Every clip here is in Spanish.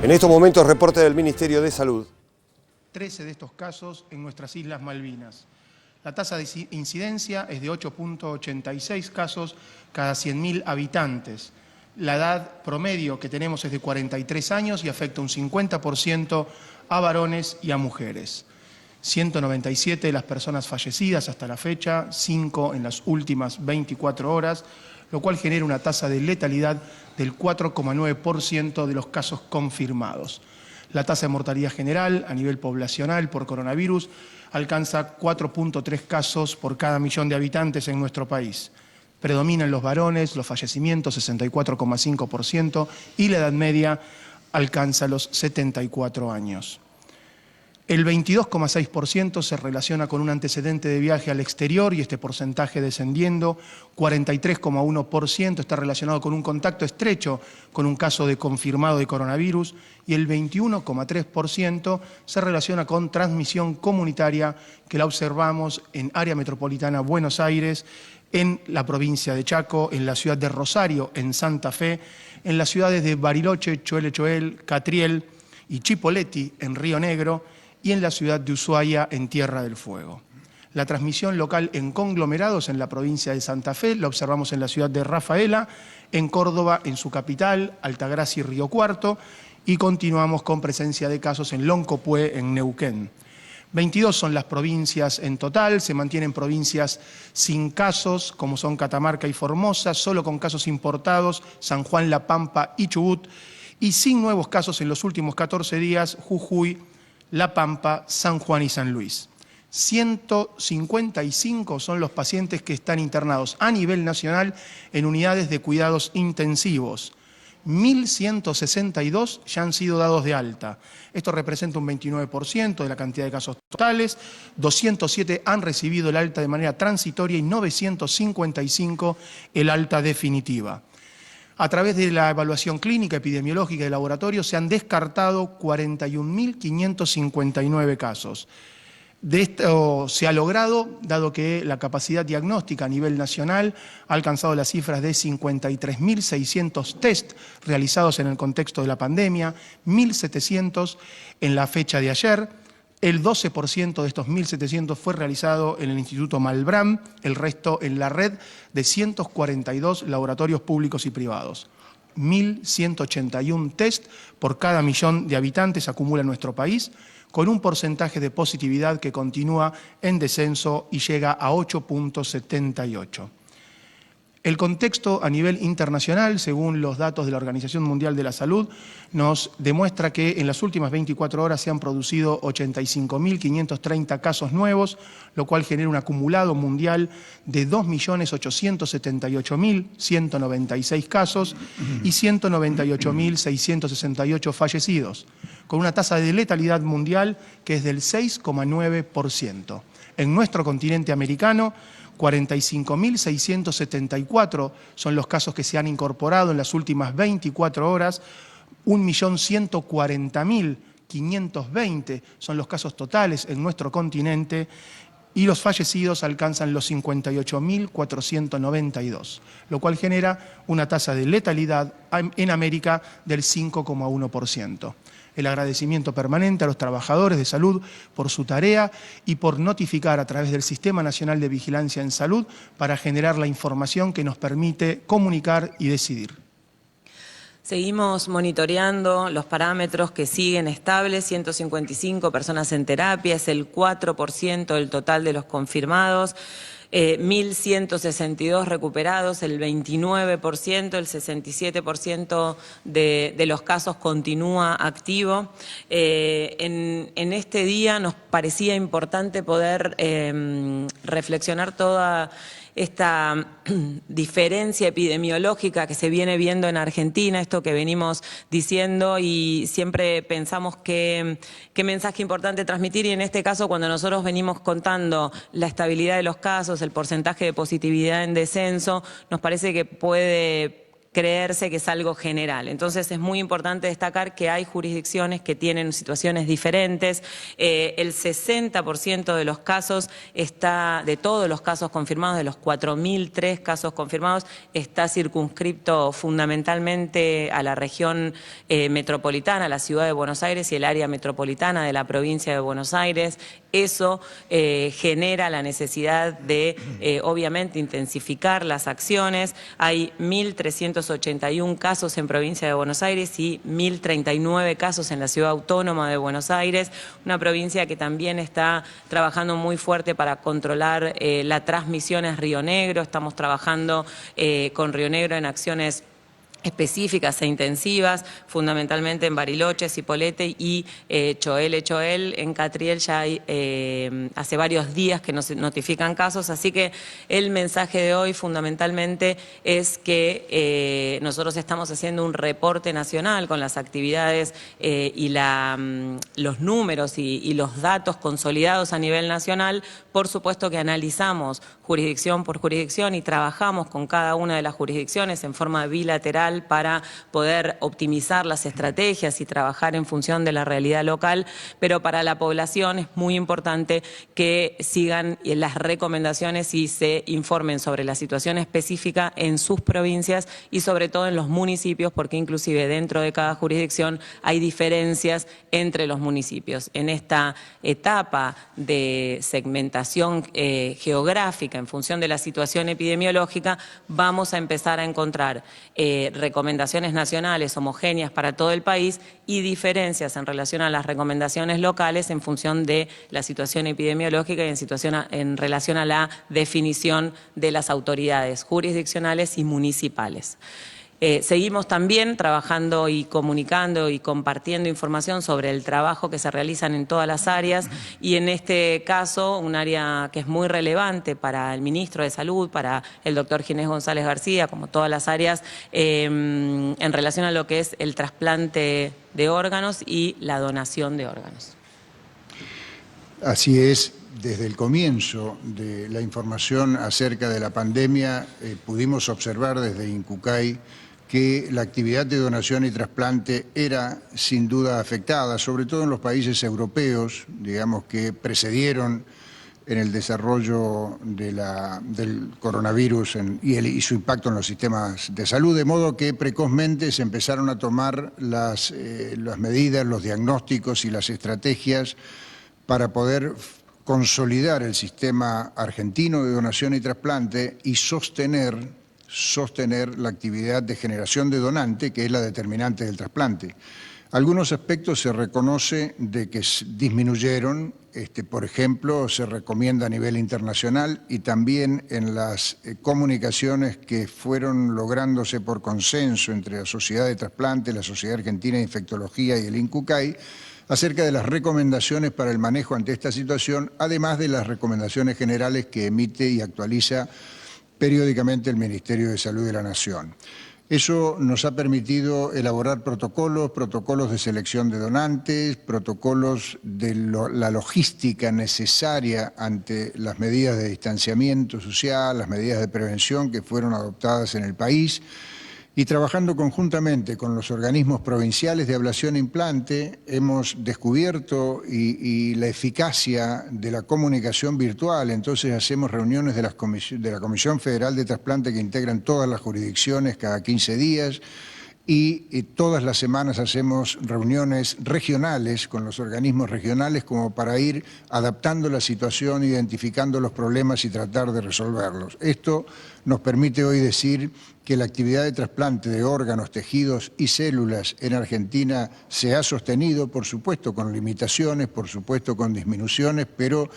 En estos momentos, reporte del Ministerio de Salud. 13 de estos casos en nuestras Islas Malvinas. La tasa de incidencia es de 8.86 casos cada 100.000 habitantes. La edad promedio que tenemos es de 43 años y afecta un 50% a varones y a mujeres. 197 de las personas fallecidas hasta la fecha, 5 en las últimas 24 horas, lo cual genera una tasa de letalidad del 4,9% de los casos confirmados. La tasa de mortalidad general a nivel poblacional por coronavirus alcanza 4,3 casos por cada millón de habitantes en nuestro país. Predominan los varones, los fallecimientos 64,5% y la edad media alcanza los 74 años. El 22,6% se relaciona con un antecedente de viaje al exterior y este porcentaje descendiendo. 43,1% está relacionado con un contacto estrecho con un caso de confirmado de coronavirus y el 21,3% se relaciona con transmisión comunitaria que la observamos en área metropolitana Buenos Aires, en la provincia de Chaco, en la ciudad de Rosario, en Santa Fe, en las ciudades de Bariloche, Choel, Catriel y Chipoleti, en Río Negro, y en la ciudad de Ushuaia, en Tierra del Fuego. La transmisión local en conglomerados en la provincia de Santa Fe la observamos en la ciudad de Rafaela, en Córdoba, en su capital, Altagracia y Río Cuarto, y continuamos con presencia de casos en Loncopué, en Neuquén. 22 son las provincias en total, se mantienen provincias sin casos, como son Catamarca y Formosa, solo con casos importados, San Juan, La Pampa y Chubut, y sin nuevos casos en los últimos 14 días, Jujuy, La Pampa, San Juan y San Luis. 155 son los pacientes que están internados a nivel nacional en unidades de cuidados intensivos. 1.162 ya han sido dados de alta. Esto representa un 29% de la cantidad de casos totales. 207 han recibido el alta de manera transitoria y 955 el alta definitiva. A través de la evaluación clínica, epidemiológica y de laboratorio se han descartado 41.559 casos. De esto se ha logrado, dado que la capacidad diagnóstica a nivel nacional ha alcanzado las cifras de 53.600 test realizados en el contexto de la pandemia, 1.700 en la fecha de ayer. El 12% de estos 1.700 fue realizado en el Instituto Malbrán, el resto en la red de 142 laboratorios públicos y privados. 1.181 test por cada millón de habitantes acumula nuestro país, con un porcentaje de positividad que continúa en descenso y llega a 8,78. El contexto a nivel internacional, según los datos de la Organización Mundial de la Salud, nos demuestra que en las últimas 24 horas se han producido 85.530 casos nuevos, lo cual genera un acumulado mundial de 2.878.196 casos y 198.668 fallecidos, con una tasa de letalidad mundial que es del 6,9%. En nuestro continente americano, 45.674 son los casos que se han incorporado en las últimas 24 horas, 1.140.520 son los casos totales en nuestro continente y los fallecidos alcanzan los 58.492, lo cual genera una tasa de letalidad en América del 5,1%. El agradecimiento permanente a los trabajadores de salud por su tarea y por notificar a través del Sistema Nacional de Vigilancia en Salud para generar la información que nos permite comunicar y decidir. Seguimos monitoreando los parámetros que siguen estables, 155 personas en terapia, es el 4% del total de los confirmados. 1.162 recuperados, el 29%, el 67% de los casos continúa activo. En este día nos parecía importante poder reflexionar toda esta diferencia epidemiológica que se viene viendo en Argentina, esto que venimos diciendo y siempre pensamos qué mensaje importante transmitir, y en este caso cuando nosotros venimos contando la estabilidad de los casos, el porcentaje de positividad en descenso, nos parece que puede creerse que es algo general. Entonces es muy importante destacar que hay jurisdicciones que tienen situaciones diferentes. El 60% de los casos de todos los casos confirmados, de los 4.003 casos confirmados, está circunscripto fundamentalmente a la región metropolitana, a la ciudad de Buenos Aires y el área metropolitana de la provincia de Buenos Aires. Eso genera la necesidad de, obviamente, intensificar las acciones. Hay 1.381 casos en provincia de Buenos Aires y 1.039 casos en la ciudad autónoma de Buenos Aires, una provincia que también está trabajando muy fuerte para controlar la transmisión en Río Negro. Estamos trabajando con Río Negro en acciones específicas e intensivas, fundamentalmente en Bariloche, Cipolletti y Choel. En Catriel ya hay hace varios días que nos notifican casos, así que el mensaje de hoy fundamentalmente es que nosotros estamos haciendo un reporte nacional con las actividades y los números y los datos consolidados a nivel nacional. Por supuesto que analizamos jurisdicción por jurisdicción y trabajamos con cada una de las jurisdicciones en forma bilateral para poder optimizar las estrategias y trabajar en función de la realidad local, pero para la población es muy importante que sigan las recomendaciones y se informen sobre la situación específica en sus provincias y sobre todo en los municipios, porque inclusive dentro de cada jurisdicción hay diferencias entre los municipios. En esta etapa de segmentación geográfica en función de la situación epidemiológica, vamos a empezar a encontrar recomendaciones nacionales homogéneas para todo el país y diferencias en relación a las recomendaciones locales en función de la situación epidemiológica y en relación a la definición de las autoridades jurisdiccionales y municipales. Seguimos también trabajando y comunicando y compartiendo información sobre el trabajo que se realizan en todas las áreas y en este caso un área que es muy relevante para el ministro de Salud, para el doctor Ginés González García, como todas las áreas, en relación a lo que es el trasplante de órganos y la donación de órganos. Así es. Desde el comienzo de la información acerca de la pandemia pudimos observar desde INCUCAI que la actividad de donación y trasplante era sin duda afectada, sobre todo en los países europeos, digamos, que precedieron en el desarrollo del coronavirus y su impacto en los sistemas de salud, de modo que precozmente se empezaron a tomar las medidas, los diagnósticos y las estrategias para poder consolidar el sistema argentino de donación y trasplante y sostener la actividad de generación de donante, que es la determinante del trasplante. Algunos aspectos se reconoce de que disminuyeron, por ejemplo, se recomienda a nivel internacional y también en las comunicaciones que fueron lográndose por consenso entre la Sociedad de Trasplante, la Sociedad Argentina de Infectología y el INCUCAI, acerca de las recomendaciones para el manejo ante esta situación, además de las recomendaciones generales que emite y actualiza periódicamente el Ministerio de Salud de la Nación. Eso nos ha permitido elaborar protocolos de selección de donantes, protocolos de la logística necesaria ante las medidas de distanciamiento social, las medidas de prevención que fueron adoptadas en el país, y trabajando conjuntamente con los organismos provinciales de ablación e implante, hemos descubierto y la eficacia de la comunicación virtual. Entonces hacemos reuniones de la Comisión Federal de Trasplante que integran todas las jurisdicciones cada 15 días y todas las semanas hacemos reuniones regionales con los organismos regionales como para ir adaptando la situación, identificando los problemas y tratar de resolverlos. Esto nos permite hoy decir que la actividad de trasplante de órganos, tejidos y células en Argentina se ha sostenido, por supuesto con limitaciones, por supuesto con disminuciones, pero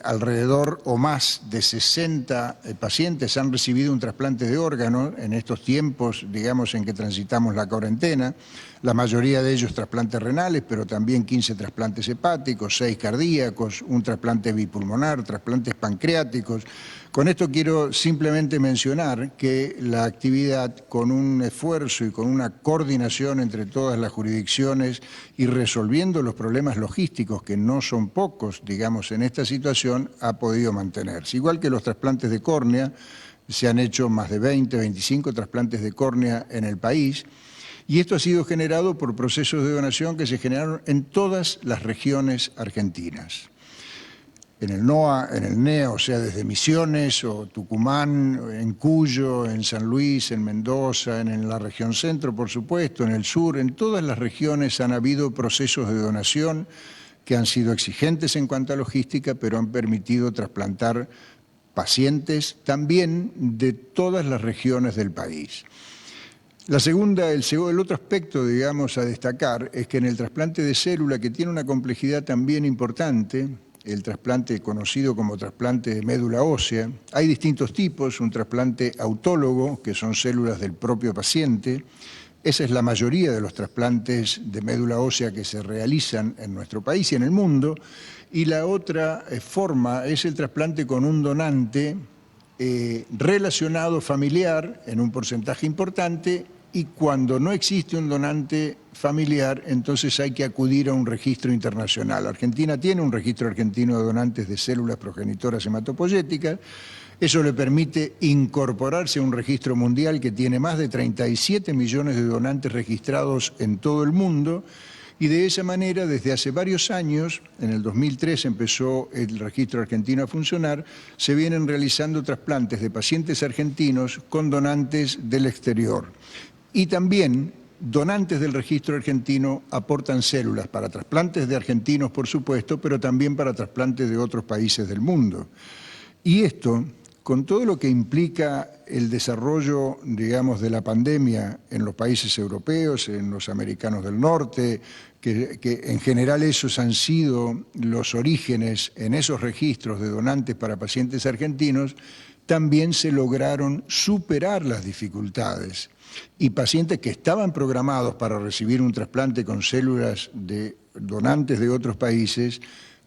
alrededor o más de 60 pacientes han recibido un trasplante de órganos en estos tiempos, digamos, en que transitamos la cuarentena. La mayoría de ellos trasplantes renales, pero también 15 trasplantes hepáticos, 6 cardíacos, un trasplante bipulmonar, trasplantes pancreáticos. Con esto quiero simplemente mencionar que la actividad, con un esfuerzo y con una coordinación entre todas las jurisdicciones y resolviendo los problemas logísticos, que no son pocos, digamos, en esta situación, ha podido mantenerse. Igual que los trasplantes de córnea, se han hecho más de 20, 25 trasplantes de córnea en el país, y esto ha sido generado por procesos de donación que se generaron en todas las regiones argentinas. En el NOA, en el NEA, o sea, desde Misiones o Tucumán, en Cuyo, en San Luis, en Mendoza, en la región centro, por supuesto, en el sur, en todas las regiones han habido procesos de donación que han sido exigentes en cuanto a logística, pero han permitido trasplantar pacientes también de todas las regiones del país. El otro aspecto, digamos, a destacar es que en el trasplante de célula, que tiene una complejidad también importante, el trasplante conocido como trasplante de médula ósea, hay distintos tipos, un trasplante autólogo, que son células del propio paciente. Esa es la mayoría de los trasplantes de médula ósea que se realizan en nuestro país y en el mundo. Y la otra forma es el trasplante con un donante relacionado familiar en un porcentaje importante, y cuando no existe un donante familiar, entonces hay que acudir a un registro internacional. Argentina tiene un registro argentino de donantes de células progenitoras hematopoyéticas. Eso le permite incorporarse a un registro mundial que tiene más de 37 millones de donantes registrados en todo el mundo, y de esa manera, desde hace varios años, en el 2003 empezó el registro argentino a funcionar, se vienen realizando trasplantes de pacientes argentinos con donantes del exterior. Y también donantes del registro argentino aportan células para trasplantes de argentinos, por supuesto, pero también para trasplantes de otros países del mundo. Y esto, con todo lo que implica el desarrollo, digamos, de la pandemia en los países europeos, en los americanos del norte, que en general esos han sido los orígenes en esos registros de donantes para pacientes argentinos, también se lograron superar las dificultades. Y pacientes que estaban programados para recibir un trasplante con células de donantes de otros países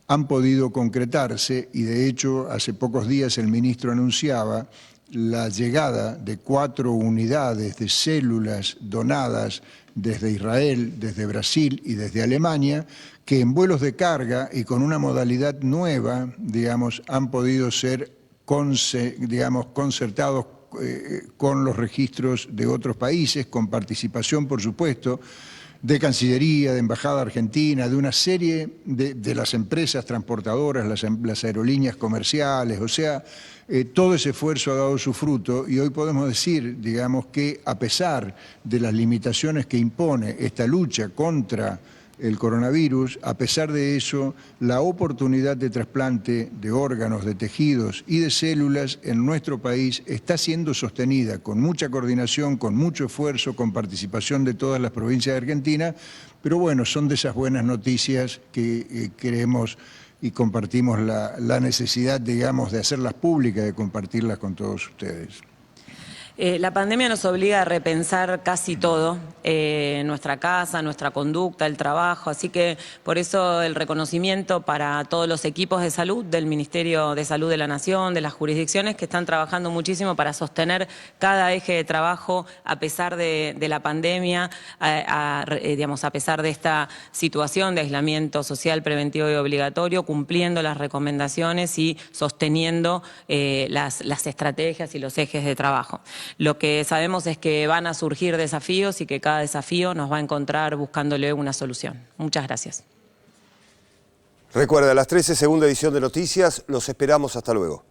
han podido concretarse, y de hecho hace pocos días el ministro anunciaba la llegada de 4 unidades de células donadas desde Israel, desde Brasil y desde Alemania, que en vuelos de carga y con una modalidad nueva, digamos, han podido ser concertados con los registros de otros países, con participación, por supuesto, de Cancillería, de Embajada Argentina, de una serie de las empresas transportadoras, las aerolíneas comerciales. O sea, todo ese esfuerzo ha dado su fruto, y hoy podemos decir, digamos, que a pesar de las limitaciones que impone esta lucha contra el coronavirus, a pesar de eso, la oportunidad de trasplante de órganos, de tejidos y de células en nuestro país está siendo sostenida con mucha coordinación, con mucho esfuerzo, con participación de todas las provincias de Argentina, pero bueno, son de esas buenas noticias que creemos y compartimos la necesidad, digamos, de hacerlas públicas, de compartirlas con todos ustedes. La pandemia nos obliga a repensar casi todo, nuestra casa, nuestra conducta, el trabajo, así que por eso el reconocimiento para todos los equipos de salud del Ministerio de Salud de la Nación, de las jurisdicciones que están trabajando muchísimo para sostener cada eje de trabajo a pesar de la pandemia, digamos, a pesar de esta situación de aislamiento social preventivo y obligatorio, cumpliendo las recomendaciones y sosteniendo las estrategias y los ejes de trabajo. Lo que sabemos es que van a surgir desafíos y que cada desafío nos va a encontrar buscándole una solución. Muchas gracias. Recuerda, a las 13, segunda edición de Noticias. Los esperamos. Hasta luego.